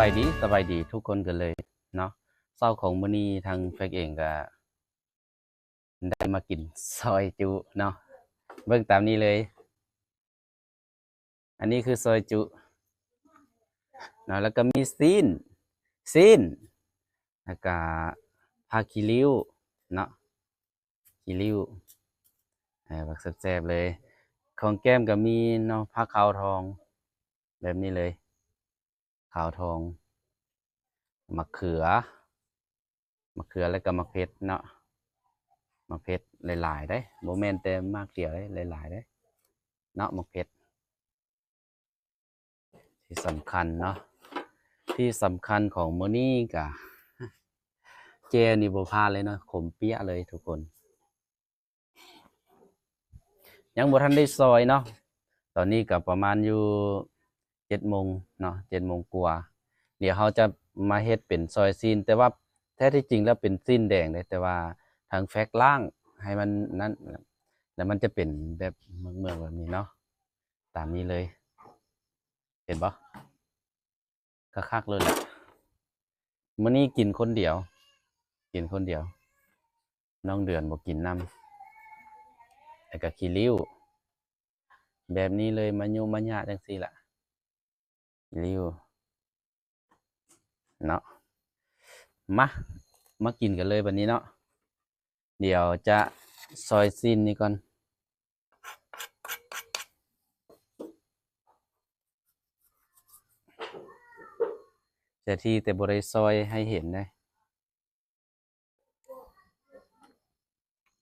สบายดีทุกคนกันเลยเนาะเศร้าของมื้อนี้ทางแฟกเองก็ได้มากินซอยจุเนาะเบิ่งตามนี้เลยอันนี้คือซอยจุเนาะแล้วก็มีซีนแล้วก็ผักขี้ริ้วเนาะขี้ริ้วบักแซ่บๆเลยของแก้มก็มีเนาะผักขาวทองแบบนี้เลยขาวทองมะเขือแล้วก็มะเขือเนาะมะเขือหลายๆได้บ่แม่นแต่มากเดียวได้หลายๆได้เนาะมะเขือ ที่สำคัญเนาะที่สำคัญของมื้อนี้ก็เจลนี่บ่พลาดเลยเนาะขมเปี๊ยะเลยทุกคนยังบ่ทันได้ซอยเนาะตอนนี้ก็ประมาณอยู่7 โมงเนาะ7 โมงกว่าเดี๋ยวเราจะมาเฮ็ดเป็นซอยซีนแต่ว่าแท้ที่จริงแล้วเป็นซีนแดงเลยแต่ว่าทางแฟกล่างให้มันนั้นแล้วมันจะเป็นแบบเมืองๆแบบนี้เนาะตามนี้เลยเห็นบ่คักๆเลยแหละมื้อนี้กินคนเดียวน้องเดือนบ่กินนำแล้วก็ขี้ริ้วแบบนี้เลยมายุมายะจังซี่ล่ะขี้ริ้วเนาะมามากินกันเลยบัดนี้เนาะเดี๋ยวจะซอยซีนนี่ก่อนแต่ที่แต่บ่ได้ซอยให้เห็นเด้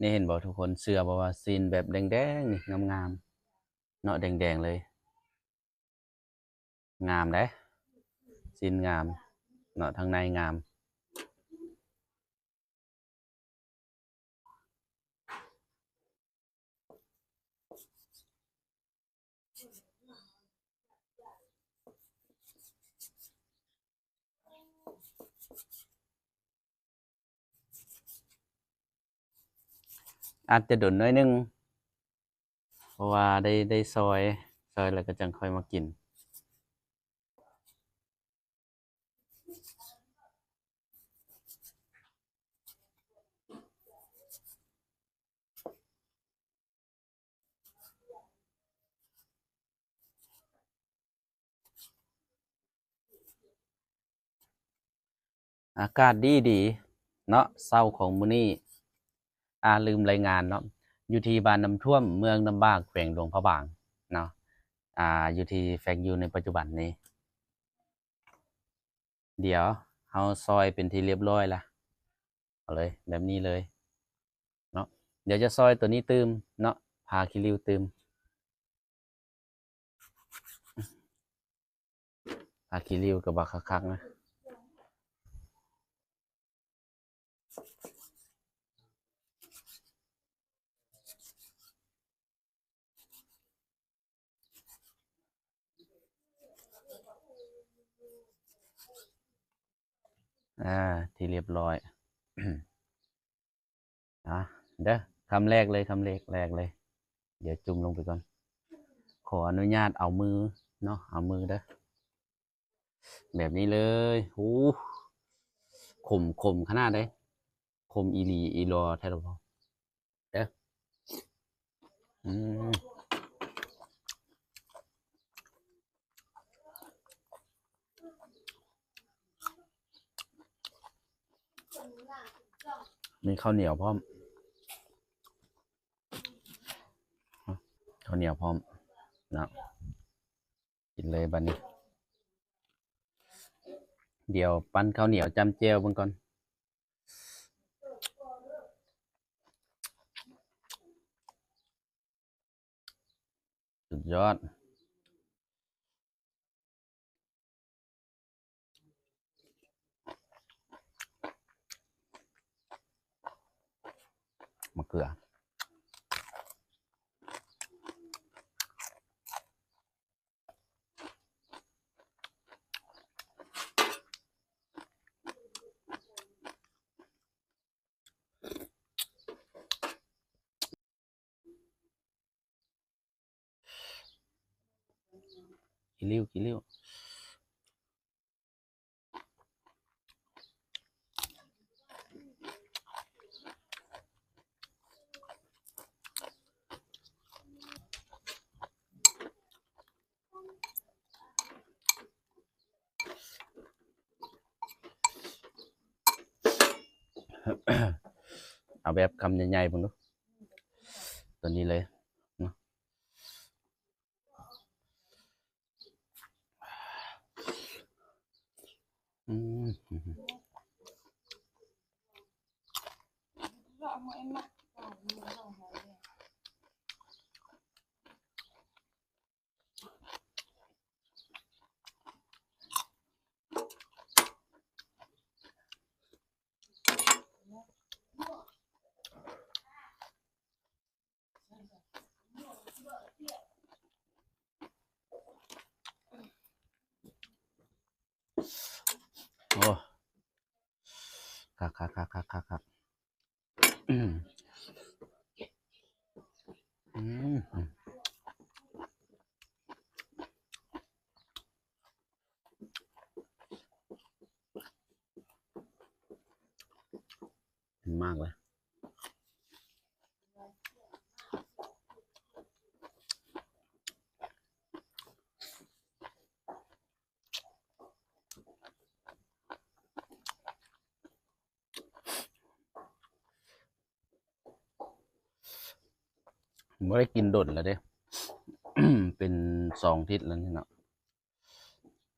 นี่เห็นบ่ทุกคนเชื่อบ่ว่าซีนแบบแดงๆนี่งามๆเนาะแดงๆเลยงามเด้ซีนงามเนาะทางในงามอาจจะโดนน้อยหนึงเพราะว่าได้ซอยแล้วก็จังค่อยมากินอากาศดีๆเนาะเช้าของมื้อนี้ลืมรายงานเนาะอยู่ที่บ้านน้ำท่วมเมืองน้ำบากแขวงหลวงพระบางเนาะอยู่ที่แฟกอยู่ในปัจจุบันนี้เดี๋ยวเฮาซอยเป็นที่เรียบร้อยแล้วเอาเลยแบบนี้เลยเนาะเดี๋ยวจะซอยตัวนี้ตืมเนาะพาคิริวตืมพาคิริวกับบักคักๆนะที่เรียบร้อยเด้อคำแรกเลยคำแรกเลยเดี๋ยวจุ่มลงไปก่อนขออนุญาตเอามือเนาะเอามือเด้อแบบนี้เลยขมขนาดเลยขมอีหลีอีรอแท้หรอเด้ออืมมีข้าวเหนียวพร้อมข้าวเหนียวพร้อมเนาะกินเลยบัดนี้เดี๋ยวปั้นข้าวเหนียวจำเจียวเบิ่งก่อนสุดยอดมะเขือขี้ริ้ว เอาแบบคำใหญ่ๆผมดูตัวนี้เลยเนาะอืมโอ้ครับอืมอืมมากเลยไม่ได้กินดดแล้วเด้ เป็น2 ทิศแล้วนี่เนาะ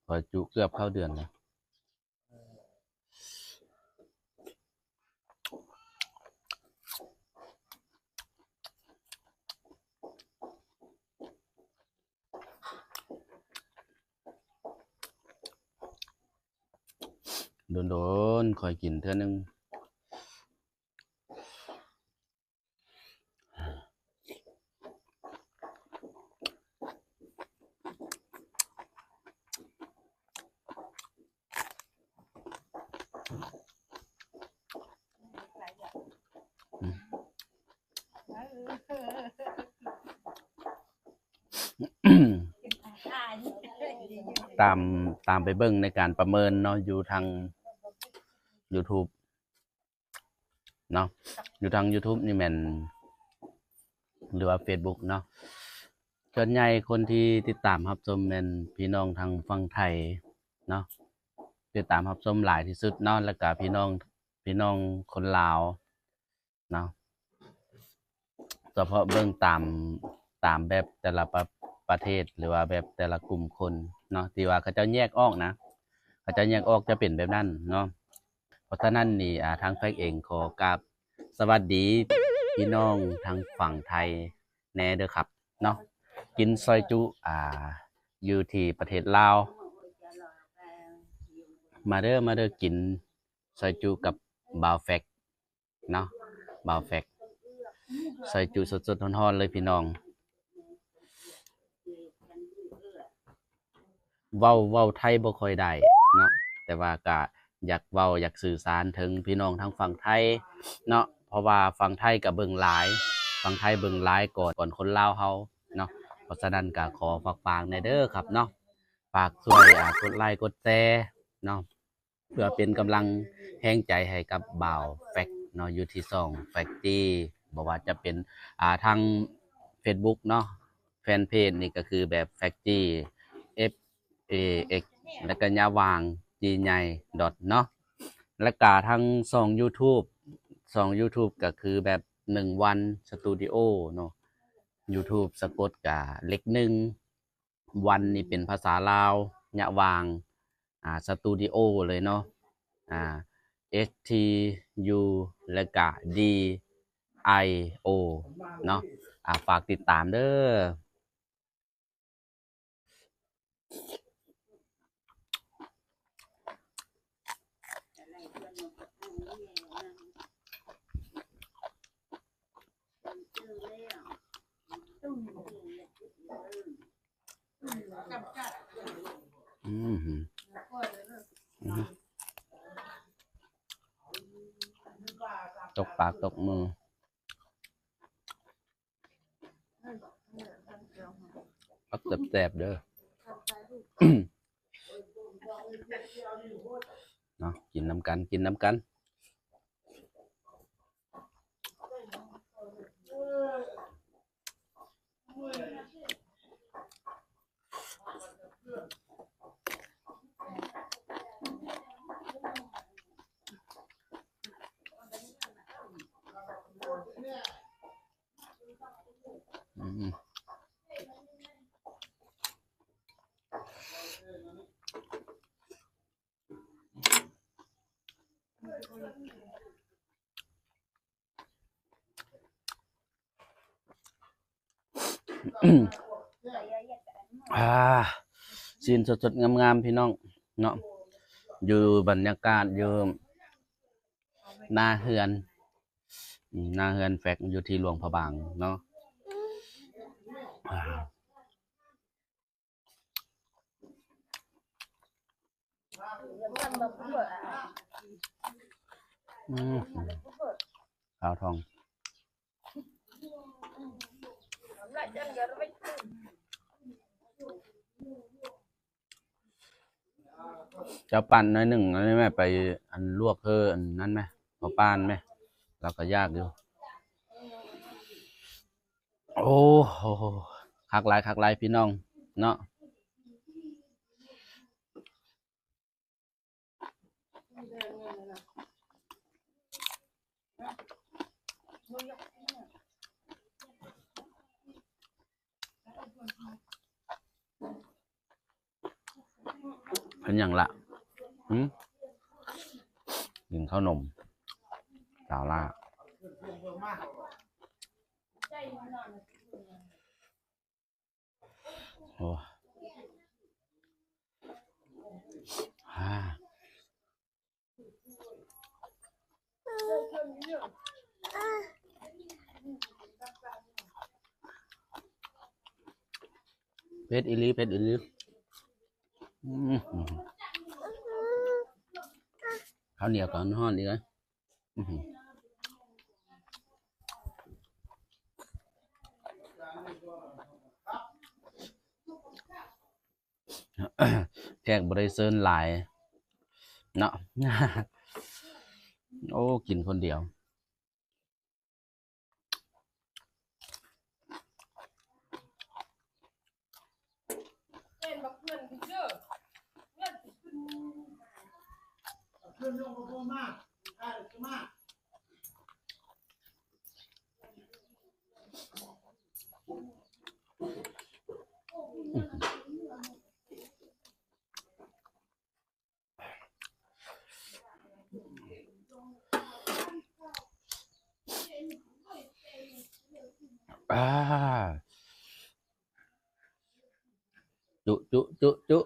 พอจุเกือบเข้าเดือนแล้วโดนๆคอยกินเท่านึงตามตามไปเบิ่งในการประเมินเนาะอยู่ทาง YouTube เนาะอยู่ทาง YouTube นี่แม่นหรือว่า Facebook เนาะส่วนใหญ่คนที่ติดตามรับชมแม่นพี่น้องทางฝั่งไทยเนาะติดตามรับชมหลายที่สุดเนาะแล้วก็พี่น้องคนลาวเนาะเฉพาะเบิ่งตามแบบแต่ละประเทศหรือว่าแบบแต่ละกลุ่มคนเนาะที่ว่าเขาเจ้าแยกออกนะเขาเจ้าแยกออกจะเป็นแบบนั้นเนาะเพราะฉะนั้นนี่ทางแฟกเองขอกราบสวัสดีพี่น้องทางฝั่งไทยแน่เด้อครับเนาะกินซอยจุอยู่ที่ประเทศลาวมาเด้อกินซอยจุกับบ่าวแฟกเนาะบ่าวแฟกซอยจุสดๆร้อนๆเลยพี่น้องเว้าไทยบ่ค่อยได้เนาะแต่ว่าก็อยากเว้าอยากสื่อสารถึงพี่น้องทางฝั่งไทยเนาะเพราะว่าฝั่งไทยก็เบิ่งหลายฝั่งไทยเบิ่งหลายก่อนคนลาวเฮาเนาะเพราะฉะนั้นก็ขอฝากๆแหน่เด้อครับเนาะฝากช่วยกดไลค์กดแชร์เนาะเพื่อเป็นกำลังแรงใจให้กับบ่าวแฟกเนาะอยู่ที่ช่องแฟกตี้บ่ว่าจะเป็นทาง Facebook เนาะแฟนเพจนี่ก็คือแบบแฟกตี้ FAX แล้วก็ยาวาง G ใหญ่ดอทเนาะแล้วก็ทางช่อง YouTube ก็คือแบบ1 วันสตูดิโอเนาะ YouTube สะกดกับเลข1 วันนี่เป็นภาษาลาวยะวางสตูดิโอเลยเนาะอ่า STU แล้วก็ DIO เนาะฝากติดตามเด้ออืมหืมอืมตกปากตกมือปักแสบๆเด้อเนาะกินน้ำกัน อ่าซีนสดๆงามๆพี่น้องเนาะอยู่บรรยากาศอยู่หน้าเฮือนหน้าเฮือนแฟกอยู่ที่หลวงพระบางเนาะอ่าขาวทองจะปั่นหน่อยหนึ่งอันนี้แม่ไปอันลวกเธออันนั้นไหมพอป้านไหมเราก็ยากอยู่โอ้โหคักหลายพี่น้องเนาะเป็นอย่างละกินข้าวนมสาวล่าโอ้ฮ่าเพชรอีลีข้าวเหนียวก่อนห่อนดีเลยแขกบริเซินหลายเนาะโอ้กินคนเดียวอ่าจุ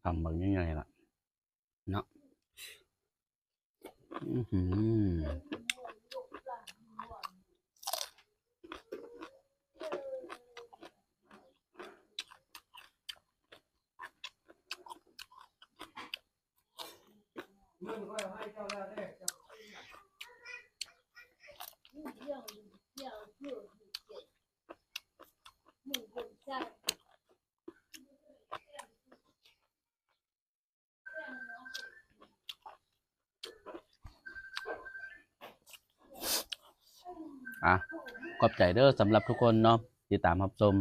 ทำแบบยังไงล่ะเนาะขอบใจเด้อสำหรับทุกคนเนาะที่ตามรับชม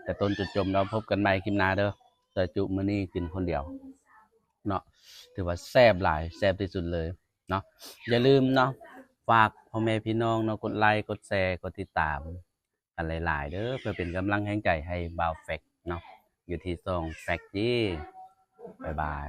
แต่ต้นจนจบเราพบกันใหม่คลิปหน้าเด้อแต่จุมื้อนี้กินคนเดียวเนาะถือว่าแซ่บหลายแซ่บที่สุดเลยเนาะอย่าลืมเนาะฝากพ่อแม่พี่น้องเนาะกดไลค์กดแชร์กดติดตามกันหลายๆเด้อเพื่อเป็นกำลังแห่งใจให้บ่าวแฟกเนาะอยู่ที่ช่องแฟกจี้บ๊ายบาย